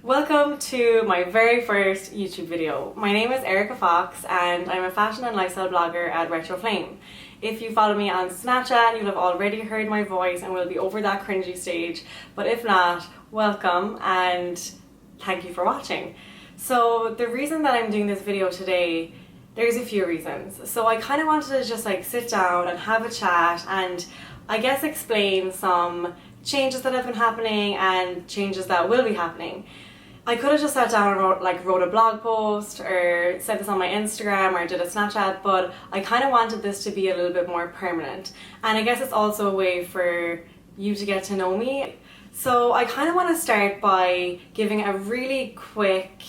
Welcome to my very first YouTube video. My name is Erica Fox and I'm a fashion and lifestyle blogger at Retro Flame. If you follow me on Snapchat, you'll have already heard my voice and we'll be over that cringy stage. But if not, welcome and thank you for watching. So the reason that I'm doing this video today, there's a few reasons. So I kind of wanted to just like sit down and have a chat and I guess explain some changes that have been happening and changes that will be happening. I could have just sat down and wrote a blog post or said this on my Instagram or did a Snapchat, but I kind of wanted this to be a little bit more permanent. And I guess it's also a way for you to get to know me. So I kind of want to start by giving a really quick,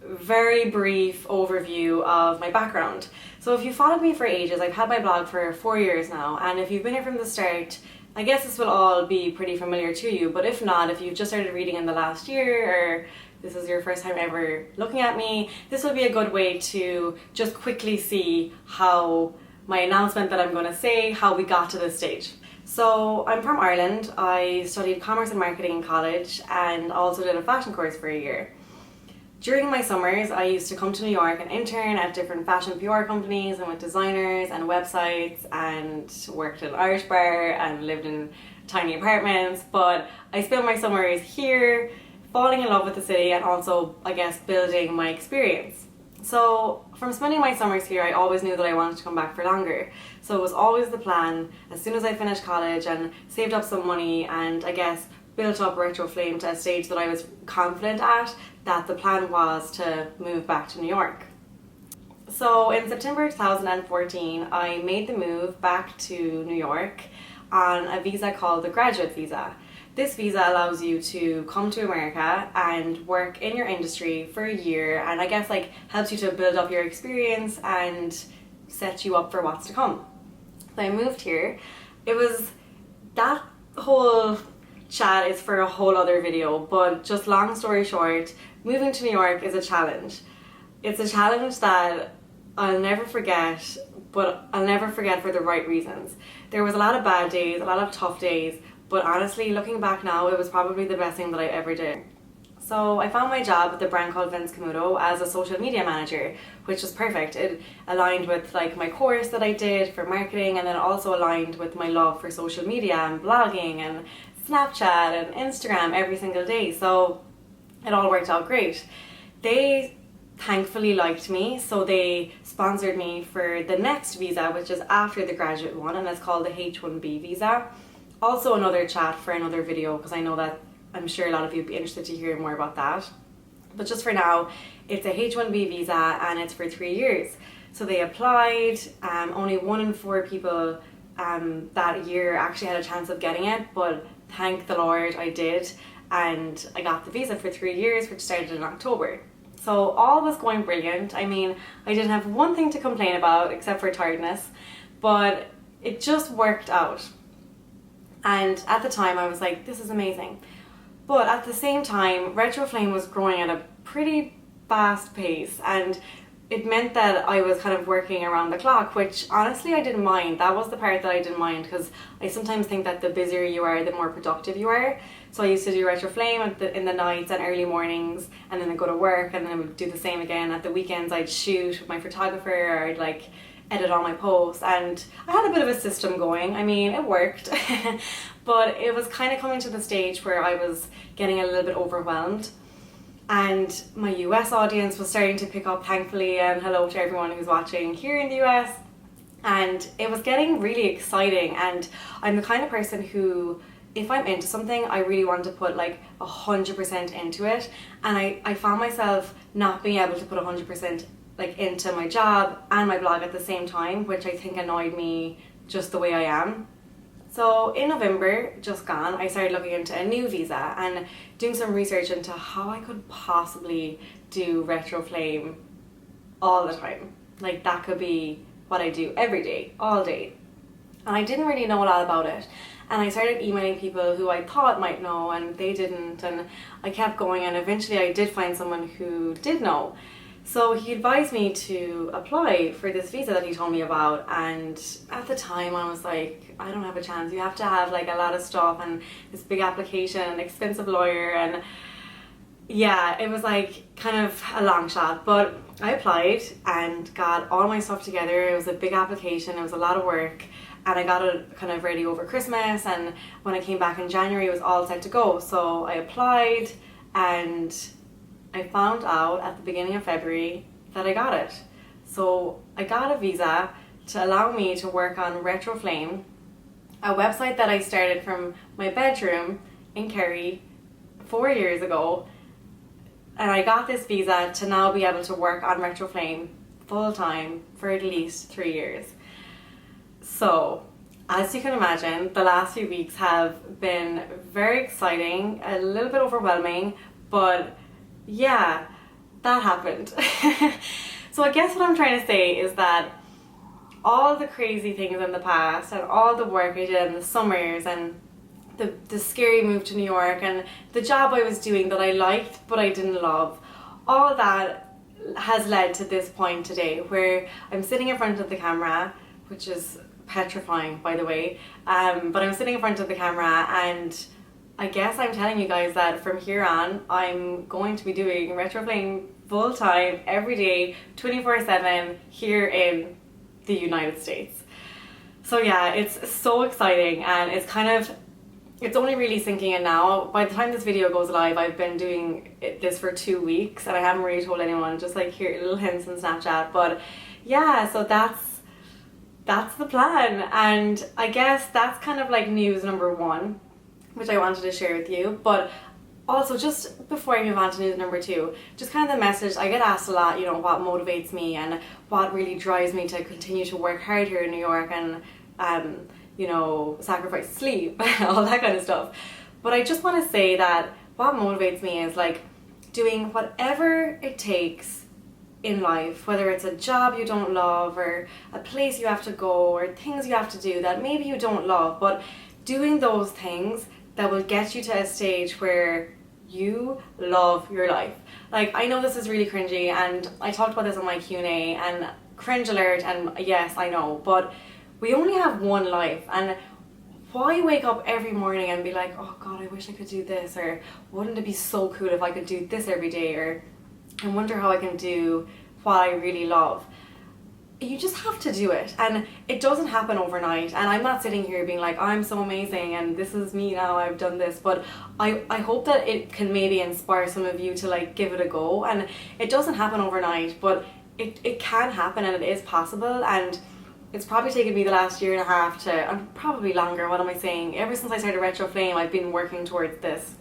very brief overview of my background. So if you followed me for ages, I've had my blog for 4 years now, and if you've been here from the start, I guess this will all be pretty familiar to you, but if not, if you've just started reading in the last year or this is your first time ever looking at me, this will be a good way to just quickly see how my announcement that I'm going to say, how we got to this stage. So I'm from Ireland. I studied commerce and marketing in college and also did a fashion course for a year. During my summers, I used to come to New York and intern at different fashion PR companies and with designers and websites and worked in an Irish bar and lived in tiny apartments. But I spent my summers here, falling in love with the city and also, I guess, building my experience. So from spending my summers here, I always knew that I wanted to come back for longer. So it was always the plan as soon as I finished college and saved up some money and I guess built up Retro Flame to a stage that I was confident at, that the plan was to move back to New York. So in September 2014, I made the move back to New York on a visa called the graduate visa. This visa allows you to come to America and work in your industry for a year and I guess like helps you to build up your experience and set you up for what's to come. So I moved here. It was that whole chat is for a whole other video, but just long story short, moving to New York is a challenge. It's a challenge that I'll never forget, but I'll never forget for the right reasons. There was a lot of bad days, a lot of tough days, but honestly, looking back now, it was probably the best thing that I ever did. So I found my job at the brand called Vince Camuto as a social media manager, which was perfect. It aligned with like my course that I did for marketing and then also aligned with my love for social media and blogging and Snapchat and Instagram every single day, so it all worked out great. They thankfully liked me, so they sponsored me for the next visa, which is after the graduate one, and it's called the H1B visa. Also another chat for another video, because I know that I'm sure a lot of you would be interested to hear more about that. But just for now, it's a H1B visa and it's for 3 years. So they applied, only 1 in 4 people that year actually had a chance of getting it, but thank the Lord I did, and I got the visa for 3 years, which started in October. So all was going brilliant. I mean, I didn't have one thing to complain about except for tiredness, but it just worked out. And at the time I was like, this is amazing. But at the same time, Retro Flame was growing at a pretty fast pace and it meant that I was kind of working around the clock, which honestly I didn't mind. That was the part that I didn't mind because I sometimes think that the busier you are, the more productive you are. So I used to do Retro Flame in the nights and early mornings and then I'd go to work and then I would do the same again. At the weekends I'd shoot with my photographer or I'd like edit all my posts and I had a bit of a system going. I mean, it worked, but it was kind of coming to the stage where I was getting a little bit overwhelmed. And my US audience was starting to pick up, thankfully, and hello to everyone who's watching here in the US. And it was getting really exciting, and I'm the kind of person who, if I'm into something, I really want to put like 100% into it. And I found myself not being able to put 100% like into my job and my blog at the same time, which I think annoyed me just the way I am. So in November, just gone, I started looking into a new visa and doing some research into how I could possibly do Retro Flame all the time. Like that could be what I do every day, all day. And I didn't really know a lot about it. And I started emailing people who I thought might know and they didn't. And I kept going and eventually I did find someone who did know. So he advised me to apply for this visa that he told me about, and at the time I was like, I don't have a chance. You have to have like a lot of stuff and this big application and expensive lawyer, and yeah, it was like kind of a long shot, but I applied and got all my stuff together. It was a big application, it was a lot of work, and I got it kind of ready over Christmas, and when I came back in January it was all set to go. So I applied and I found out at the beginning of February that I got it. So I got a visa to allow me to work on Retroflame, a website that I started from my bedroom in Kerry 4 years ago. And I got this visa to now be able to work on Retroflame full time for at least 3 years. So, as you can imagine, the last few weeks have been very exciting, a little bit overwhelming, but yeah, that happened. So I guess what I'm trying to say is that all the crazy things in the past and all the work I did in the summers and the scary move to New York and the job I was doing that I liked but I didn't love, all that has led to this point today where I'm sitting in front of the camera, which is petrifying by the way, but I'm sitting in front of the camera and I guess I'm telling you guys that from here on I'm going to be doing Retroflame full time every day 24/7 here in the United States. So yeah, it's so exciting, and it's only really sinking in now. By the time this video goes live, I've been doing this for 2 weeks and I haven't really told anyone, just like here little hints in Snapchat. But yeah, so that's the plan, and I guess that's kind of like news number one, which I wanted to share with you. But also, just before I move on to news number two, just kind of the message, I get asked a lot, you know, what motivates me and what really drives me to continue to work hard here in New York and you know, sacrifice sleep, all that kind of stuff. But I just want to say that what motivates me is like doing whatever it takes in life, whether it's a job you don't love or a place you have to go or things you have to do that maybe you don't love, but doing those things that will get you to a stage where you love your life. Like, I know this is really cringy, and I talked about this on my Q&A, and cringe alert, and yes, I know, but we only have one life, and why wake up every morning and be like, oh god, I wish I could do this, or wouldn't it be so cool if I could do this every day, or I wonder how I can do what I really love. You just have to do it, and it doesn't happen overnight. And I'm not sitting here being like, I'm so amazing and this is me now, I've done this, but I hope that it can maybe inspire some of you to like give it a go. And it doesn't happen overnight, but it can happen, and it is possible. And it's probably taken me the last year and a half to, and probably longer, what am I saying, ever since I started Retroflame, I've been working towards this,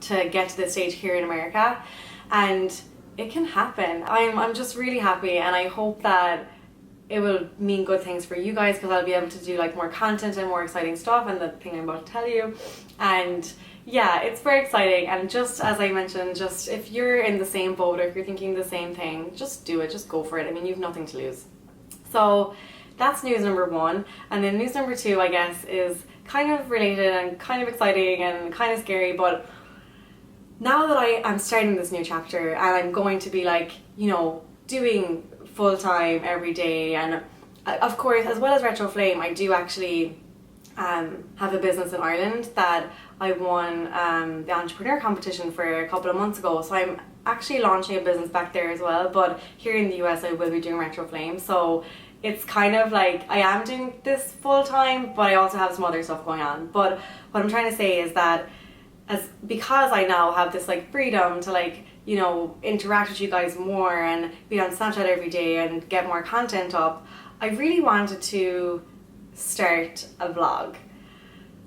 to get to this stage here in America, and it can happen. I'm just really happy, and I hope that it will mean good things for you guys, because I'll be able to do like more content and more exciting stuff, and the thing I'm about to tell you. And yeah, it's very exciting. And just as I mentioned, just if you're in the same boat or if you're thinking the same thing, just do it, just go for it. I mean, you've nothing to lose. So that's news number one. And then news number two, I guess, is kind of related and kind of exciting and kind of scary, but now that I'm starting this new chapter and I'm going to be like, you know, doing full time every day, and of course, as well as Retroflame, I do actually have a business in Ireland that I won the entrepreneur competition for a couple of months ago. So I'm actually launching a business back there as well, but here in the US I will be doing Retroflame. So it's kind of like I am doing this full time, but I also have some other stuff going on. But what I'm trying to say is that because I now have this like freedom to like, you know, interact with you guys more and be on Snapchat every day and get more content up, I really wanted to start a vlog.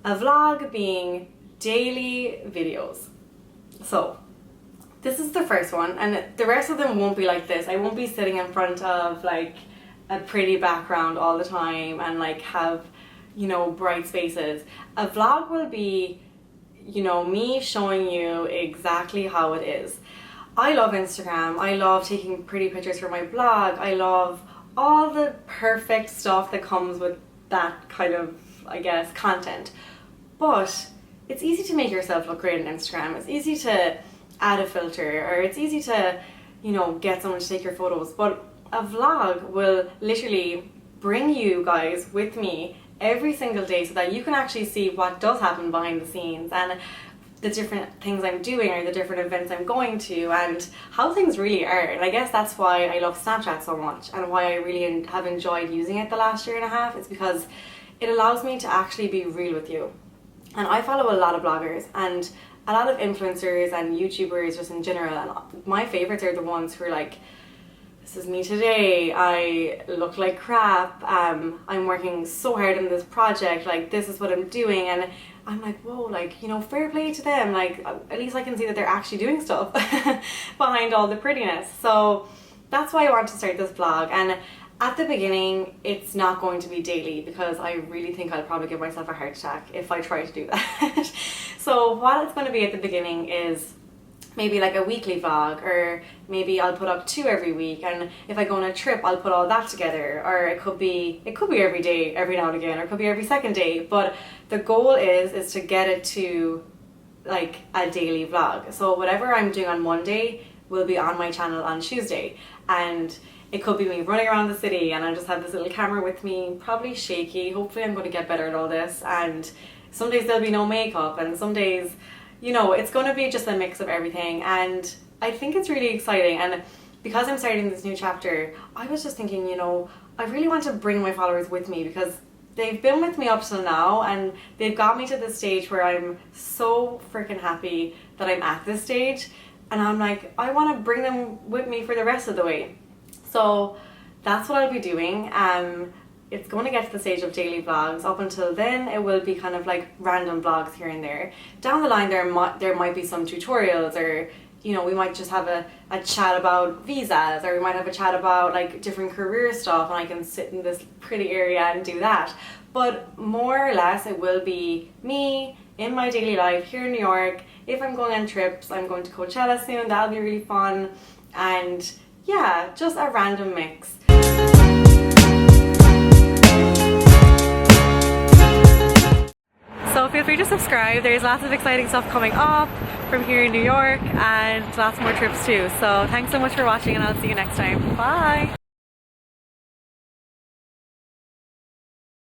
A vlog being daily videos. So this is the first one, and the rest of them won't be like this. I won't be sitting in front of like a pretty background all the time and like have, you know, bright spaces. A vlog will be, you know, me showing you exactly how it is. I love Instagram. I love taking pretty pictures for my blog. I love all the perfect stuff that comes with that kind of, I guess, content. But it's easy to make yourself look great on Instagram. It's easy to add a filter, or it's easy to, you know, get someone to take your photos. But a vlog will literally bring you guys with me every single day so that you can actually see what does happen behind the scenes. And the different things I'm doing or the different events I'm going to and how things really are. And I guess that's why I love Snapchat so much and why I really have enjoyed using it the last year and a half. It's because it allows me to actually be real with you. And I follow a lot of bloggers and a lot of influencers and YouTubers just in general, and my favorites are the ones who are like, this is me today, I look like crap, I'm working so hard on this project, like this is what I'm doing, and I'm like, whoa, like, you know, fair play to them, like at least I can see that they're actually doing stuff behind all the prettiness. So that's why I want to start this vlog. And at the beginning, it's not going to be daily because I really think I'll probably give myself a heart attack if I try to do that. So what it's going to be at the beginning is maybe like a weekly vlog, or maybe I'll put up 2 every week, and if I go on a trip I'll put all that together, or it could be every day, every now and again, or it could be every second day. But the goal is to get it to like a daily vlog. So whatever I'm doing on Monday will be on my channel on Tuesday, and it could be me running around the city and I just have this little camera with me, probably shaky. Hopefully I'm going to get better at all this, and some days there'll be no makeup, and some days, you know, it's going to be just a mix of everything. And I think it's really exciting. And because I'm starting this new chapter, I was just thinking, you know, I really want to bring my followers with me because they've been with me up till now and they've got me to this stage where I'm so freaking happy that I'm at this stage, and I'm like, I want to bring them with me for the rest of the way. So that's what I'll be doing. It's going to get to the stage of daily vlogs. Up until then, it will be kind of like random vlogs here and there. Down the line, there might be some tutorials, or, you know, we might just have a chat about visas, or we might have a chat about like different career stuff, and I can sit in this pretty area and do that. But more or less, it will be me in my daily life here in New York. If I'm going on trips, I'm going to Coachella soon, that'll be really fun. And yeah, just a random mix. So feel free to subscribe. There's lots of exciting stuff coming up from here in New York, and lots more trips too. So thanks so much for watching, and I'll see you next time. Bye!